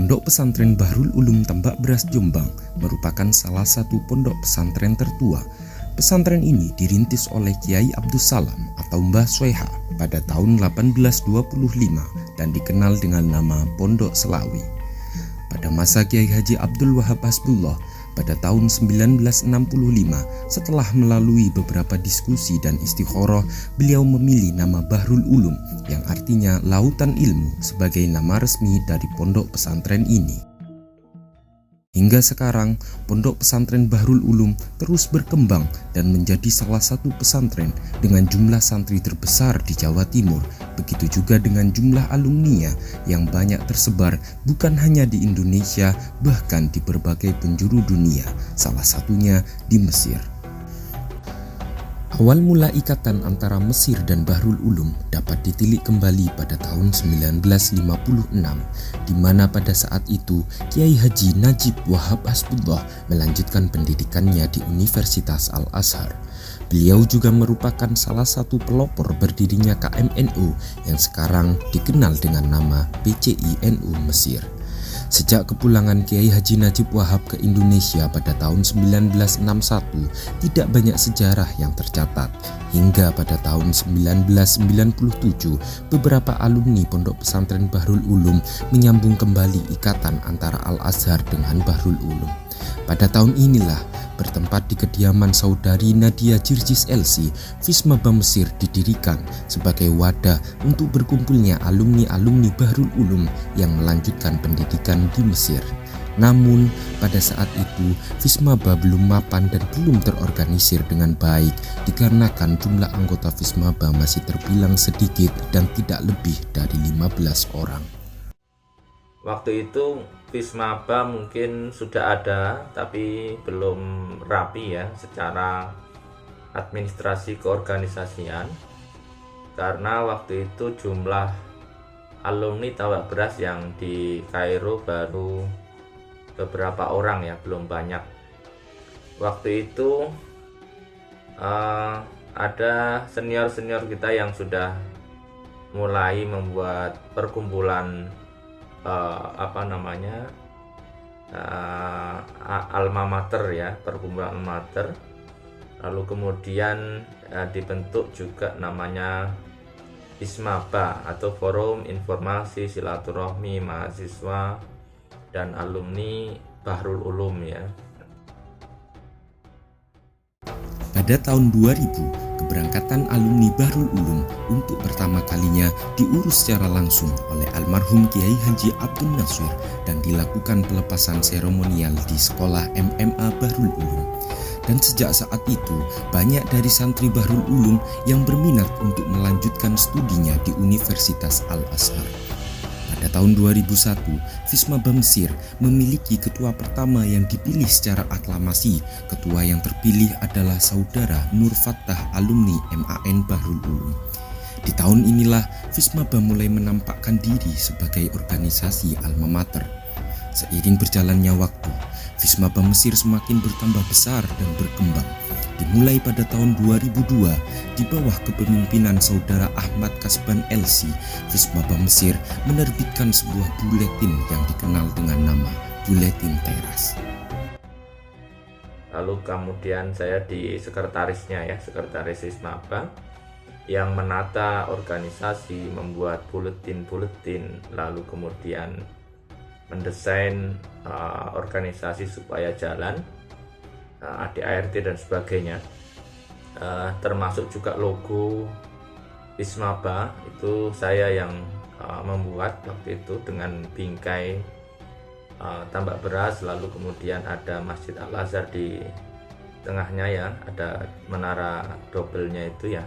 Pondok Pesantren Bahrul Ulum Tambak Beras Jombang merupakan salah satu pondok pesantren tertua. Pesantren ini dirintis oleh Kiai Abdus Salam atau Mbah Sweha pada tahun 1825 dan dikenal dengan nama Pondok Selawi. Pada masa Kiai Haji Abdul Wahab Hasbullah pada tahun 1965, setelah melalui beberapa diskusi dan istikharah, beliau memilih nama Bahrul Ulum yang artinya lautan ilmu sebagai nama resmi dari pondok pesantren ini. Hingga sekarang, pondok pesantren Bahrul Ulum terus berkembang dan menjadi salah satu pesantren dengan jumlah santri terbesar di Jawa Timur. Begitu juga dengan jumlah alumninya yang banyak tersebar bukan hanya di Indonesia, bahkan di berbagai penjuru dunia, salah satunya di Mesir. Awal mula ikatan antara Mesir dan Bahrul Ulum dapat ditilik kembali pada tahun 1956, di mana pada saat itu Kiai Haji Najib Wahab Hasbullah melanjutkan pendidikannya di Universitas Al-Azhar. Beliau juga merupakan salah satu pelopor berdirinya KMNU yang sekarang dikenal dengan nama PCI-NU Mesir. Sejak kepulangan Kiai Haji Najib Wahab ke Indonesia pada tahun 1961, tidak banyak sejarah yang tercatat. Hingga pada tahun 1997, beberapa alumni Pondok Pesantren Bahrul Ulum menyambung kembali ikatan antara Al-Azhar dengan Bahrul Ulum. Pada tahun inilah, bertempat di kediaman saudari Nadia Jirjis Elsi, Fismaba Mesir didirikan sebagai wadah untuk berkumpulnya alumni-alumni Bahrul Ulum yang melanjutkan pendidikan di Mesir. Namun, pada saat itu, Fismaba belum mapan dan belum terorganisir dengan baik dikarenakan jumlah anggota Fismaba masih terbilang sedikit dan tidak lebih dari 15 orang. Waktu itu Fismaba mungkin sudah ada tapi belum rapi ya secara administrasi keorganisasian, karena waktu itu jumlah alumni Tambak Beras yang di Kairo baru beberapa orang ya, belum banyak. Waktu itu ada senior-senior kita yang sudah mulai membuat perkumpulan alma mater ya, perkumpulan alma mater. Lalu kemudian dibentuk juga namanya Fismaba atau Forum Informasi Silaturahmi Mahasiswa dan Alumni Bahrul Ulum ya. Pada tahun 2000, keberangkatan alumni Bahrul Ulum untuk pertama kalinya diurus secara langsung oleh almarhum Kiai Haji Abdul Nasir dan dilakukan pelepasan seremonial di sekolah MMA Bahrul Ulum. Dan sejak saat itu, banyak dari santri Bahrul Ulum yang berminat untuk melanjutkan studinya di Universitas Al-Azhar. Pada tahun 2001, Fismaba Mesir memiliki ketua pertama yang dipilih secara aklamasi. Ketua yang terpilih adalah saudara Nur Fattah alumni MAN Bahrul Ulum. Di tahun inilah Fismaba mulai menampakkan diri sebagai organisasi alma mater. Seiring berjalannya waktu, Fismaba Mesir semakin bertambah besar dan berkembang. Dimulai pada tahun 2002, di bawah kepemimpinan saudara Ahmad Kasban LC, Fismaba Mesir menerbitkan sebuah buletin yang dikenal dengan nama Buletin Teras. Lalu kemudian saya di sekretarisnya ya, sekretaris Fismaba yang menata organisasi, membuat buletin-buletin, lalu kemudian mendesain organisasi supaya jalan, ADART dan sebagainya, termasuk juga logo Fismaba itu saya yang membuat waktu itu dengan bingkai tambak beras, lalu kemudian ada Masjid Al-Azhar di tengahnya ya, ada menara dobelnya itu ya.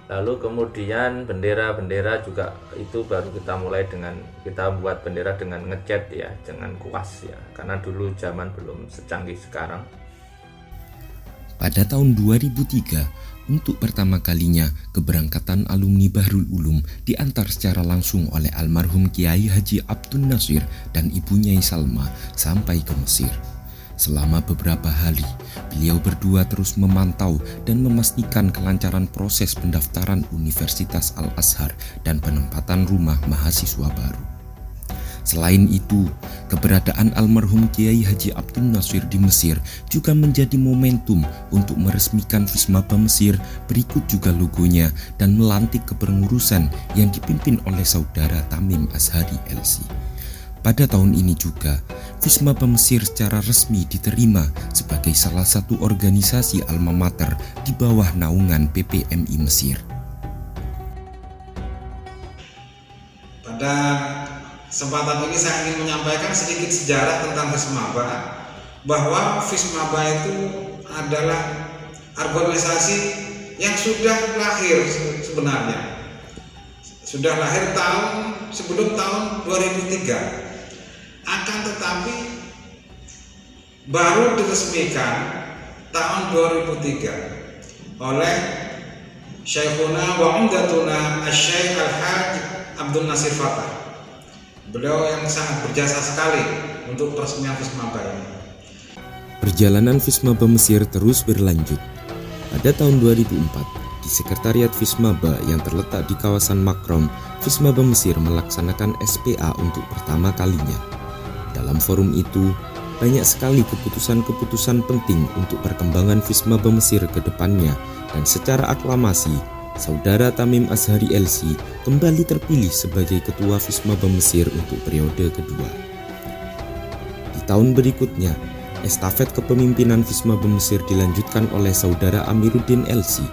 Lalu kemudian bendera-bendera juga itu baru kita mulai dengan kita buat bendera dengan ngecat ya, dengan kuas ya, karena dulu zaman belum secanggih sekarang. Pada tahun 2003, untuk pertama kalinya keberangkatan alumni Bahrul Ulum diantar secara langsung oleh almarhum Kiai Haji Abdul Nasir dan Ibu Nyai Salma sampai ke Mesir. Selama beberapa hari, beliau berdua terus memantau dan memastikan kelancaran proses pendaftaran Universitas Al-Azhar dan penempatan rumah mahasiswa baru. Selain itu, keberadaan almarhum Kiai Haji Abdun Naswir di Mesir juga menjadi momentum untuk meresmikan Fismaba Mesir, berikut juga logonya, dan melantik kepengurusan yang dipimpin oleh saudara Tamim Azhari LC. Pada tahun ini juga, Fismaba Mesir secara resmi diterima sebagai salah satu organisasi alma mater di bawah naungan PPMI Mesir. Pada kesempatan ini saya ingin menyampaikan sedikit sejarah tentang Fismaba, bahwa Fismaba itu adalah organisasi yang sudah lahir sebenarnya. Sudah lahir sebelum tahun 2003. Akan tetapi baru diresmikan tahun 2003 oleh Syekhuna wa Umdatuna Asy-Syaikh Al-Hajj Abdun Nasir Fatah. Beliau yang sangat berjasa sekali untuk peresmian Fismaba ini. Perjalanan Fismaba Mesir terus berlanjut. Pada tahun 2004, di Sekretariat Fismaba yang terletak di kawasan Makrom, Fismaba Mesir melaksanakan SPA untuk pertama kalinya. Dalam forum itu, banyak sekali keputusan-keputusan penting untuk perkembangan Fismaba Mesir ke depannya, dan secara aklamasi, saudara Tamim Azhari LC kembali terpilih sebagai ketua Fismaba Mesir untuk periode kedua. Di tahun berikutnya, estafet kepemimpinan Fismaba Mesir dilanjutkan oleh saudara Amiruddin LC.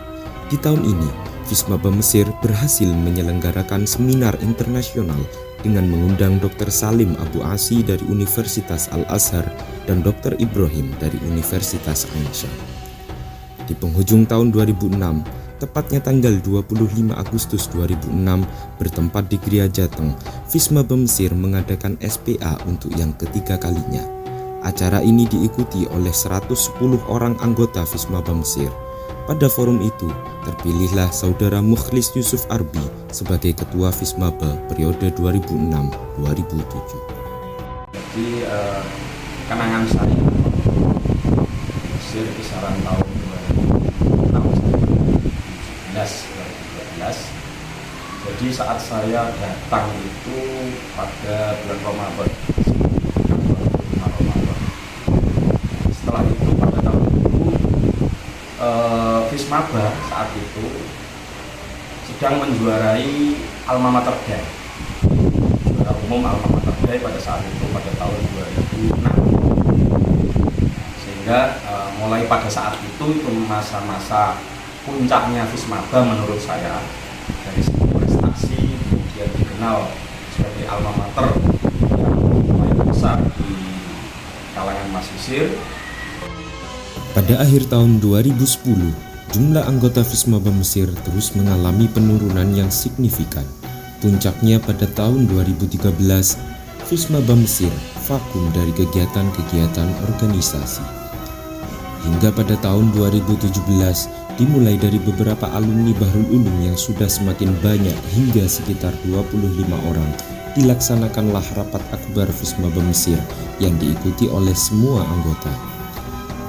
Di tahun ini, Fismaba Mesir berhasil menyelenggarakan seminar internasional dengan mengundang Dr. Salim Abu Asi dari Universitas Al-Azhar dan Dr. Ibrahim dari Universitas Aisyah. Di penghujung tahun 2006, tepatnya tanggal 25 Agustus 2006, bertempat di Gria Jateng, Fismaba Mesir mengadakan SPA untuk yang ketiga kalinya. Acara ini diikuti oleh 110 orang anggota Fismaba Mesir. Pada forum itu, terpilihlah saudara Mukhlis Yusuf Arbi sebagai ketua Fismaba periode 2006-2007. Jadi kenangan saya Mesir kisaran tahun 2012. Jadi saat saya datang itu pada bulan Ramadan. Setelah itu pada tahun itu Fismaba saat itu sedang menjuarai Alma Mater Day, juara umum Alma Mater Day pada saat itu pada tahun 2006. Sehingga mulai pada saat itu masa-masa puncaknya Fismaba menurut saya, dari segi prestasi kemudian dikenal sebagai Alma Mater yang lumayan besar di kalangan mahasiswa. Pada akhir tahun 2010, jumlah anggota Fismaba Mesir terus mengalami penurunan yang signifikan. Puncaknya pada tahun 2013, Fismaba Mesir vakum dari kegiatan-kegiatan organisasi. Hingga pada tahun 2017, dimulai dari beberapa alumni Bahrul Ulum yang sudah semakin banyak hingga sekitar 25 orang, dilaksanakanlah rapat akbar Fismaba Mesir yang diikuti oleh semua anggota.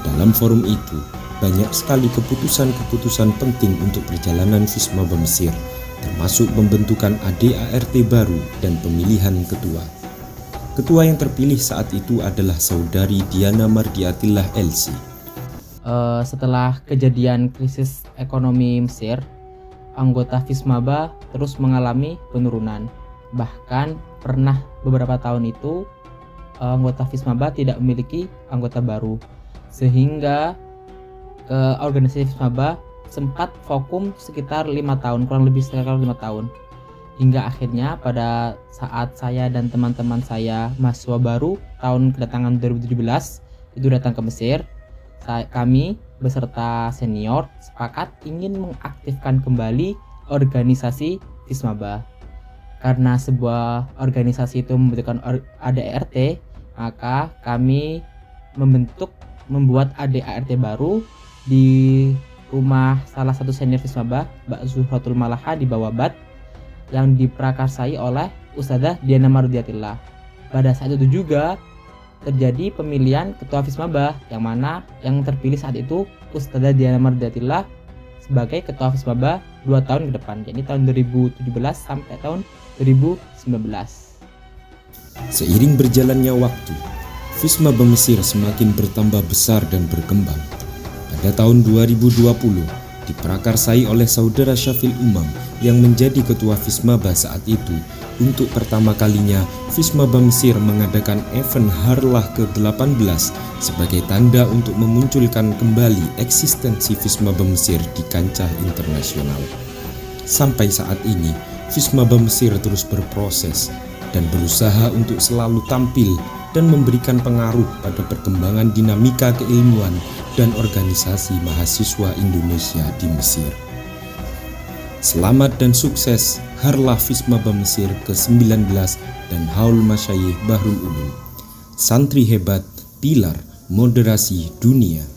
Dalam forum itu, banyak sekali keputusan-keputusan penting untuk perjalanan Fismaba Mesir, termasuk pembentukan ADART baru dan pemilihan ketua. Ketua yang terpilih saat itu adalah saudari Diana Mardiatillah LC. Setelah kejadian krisis ekonomi Mesir, anggota Fismaba terus mengalami penurunan. Bahkan pernah beberapa tahun itu anggota Fismaba tidak memiliki anggota baru, sehingga organisasi Fismaba sempat vakum sekitar 5 tahun, kurang lebih sekitar 5 tahun. Hingga akhirnya pada saat saya dan teman-teman saya mahasiswa baru tahun kedatangan 2017 itu datang ke Mesir, kami beserta senior sepakat ingin mengaktifkan kembali organisasi Fismaba. Karena sebuah organisasi itu membutuhkan ADART, maka kami membuat ADART baru di rumah salah satu senior Fismaba, Mbak Zuhratul Malaha di Bawah Bat, yang diprakarsai oleh Ustadzah Diana Mardiatillah. Pada saat itu juga terjadi pemilihan ketua Fismaba, yang mana yang terpilih saat itu Ustadzah Diana Mardiatillah sebagai ketua Fismaba 2 tahun ke depan, yakni tahun 2017 sampai tahun 2019. Seiring berjalannya waktu, Fismaba Mesir semakin bertambah besar dan berkembang. Pada tahun 2020, diprakarsai oleh saudara Syafil Umam yang menjadi ketua Fismaba saat itu. Untuk pertama kalinya, Fismaba Mesir mengadakan event Harlah ke-18 sebagai tanda untuk memunculkan kembali eksistensi Fismaba Mesir di kancah internasional. Sampai saat ini, Fismaba Mesir terus berproses dan berusaha untuk selalu tampil dan memberikan pengaruh pada perkembangan dinamika keilmuan dan organisasi mahasiswa Indonesia di Mesir. Selamat dan sukses Harlah Fismaba Mesir ke-19 dan Haul Masyayikh Bahrul Ulum. Santri hebat, pilar moderasi dunia.